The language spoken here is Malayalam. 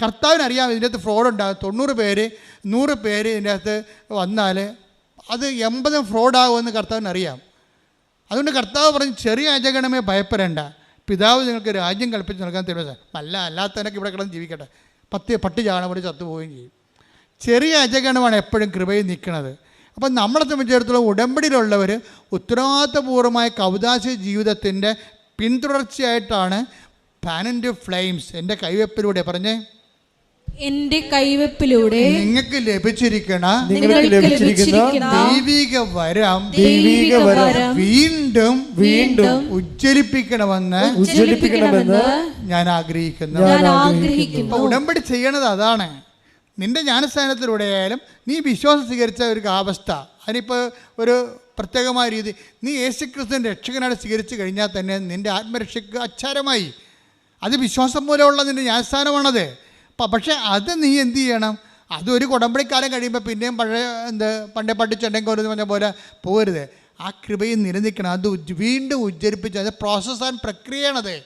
കർത്താവിനറിയാം ഇതിൻ്റെ അകത്ത് ഫ്രോഡ് ഉണ്ടാകും. 90 പേര് 100 പേര് ഇതിൻ്റെ അകത്ത് വന്നാൽ അത് 80 ഫ്രോഡാകുമെന്ന് കർത്താവിനറിയാം. അതുകൊണ്ട് കർത്താവ് പറഞ്ഞ് ചെറിയ യാചകണമേ ഭയപ്പെടേണ്ട, പിതാവ് നിങ്ങൾക്ക് രാജ്യം കൽപ്പിച്ച് നൽകാൻ തീരുമാനിച്ചു. അല്ലാത്തവനൊക്കെ ഇവിടെ കിടന്ന് ജീവിക്കട്ടെ, പട്ടി ചാണ പോലെ ചത്തുപോവുകയും ചെയ്യും. ചെറിയ യാചകണമാണ് എപ്പോഴും കൃപയിൽ നിൽക്കുന്നത്. അപ്പം നമ്മളെ സംബന്ധിച്ചിടത്തോളം ഉടമ്പടിയിലുള്ളവർ ഉത്തരവാദിത്തപൂർവമായ കൗദാശ ജീവിതത്തിൻ്റെ പിന്തുടർച്ചയായിട്ടാണ് ഫാൻ ആൻഡ് ഫ്ലെയിംസ് എൻ്റെ കൈവെപ്പിലൂടെ പറഞ്ഞേ, എന്റെ കൈവെപ്പിലൂടെ നിങ്ങൾക്ക് ലഭിച്ചിരിക്കുന്ന ദൈവിക വരം വീണ്ടും ഉജ്ജ്വലിപ്പിക്കണമെന്ന് ഞാൻ ആഗ്രഹിക്കുന്നു. അപ്പൊ ഉടമ്പടി ചെയ്യണത് അതാണ്. നിന്റെ ജ്ഞാനസ്ഥാനത്തിലൂടെ ആയാലും നീ വിശ്വാസം സ്വീകരിച്ച ഒരു അവസ്ഥ, അതിനിപ്പോൾ ഒരു പ്രത്യേകമായ രീതി, നീ യേശുക്രിസ്തുവിനെ രക്ഷകനായിട്ട് സ്വീകരിച്ചു കഴിഞ്ഞാൽ തന്നെ നിന്റെ ആത്മരക്ഷയ്ക്ക് അച്ചാരമായി. അത് വിശ്വാസം മൂലമുള്ള നിന്റെ ജ്ഞാനസ്ഥാനമാണത്. പക്ഷേ അത് നീ എന്ത് ചെയ്യണം? അതൊരു ഉടമ്പടിക്കാലം കഴിയുമ്പോൾ പിന്നെയും പണ്ടേ പഠിച്ചുണ്ടെങ്കിൽ ഒരു പറഞ്ഞ പോലെ പോരുത്. ആ കൃപയിൽ നിലനിൽക്കണം. അത് വീണ്ടും ഉജ്ജ്വലിപ്പിച്ച്, അത് പ്രോസസ്സ് ആൻഡ് പ്രക്രിയയാണത്.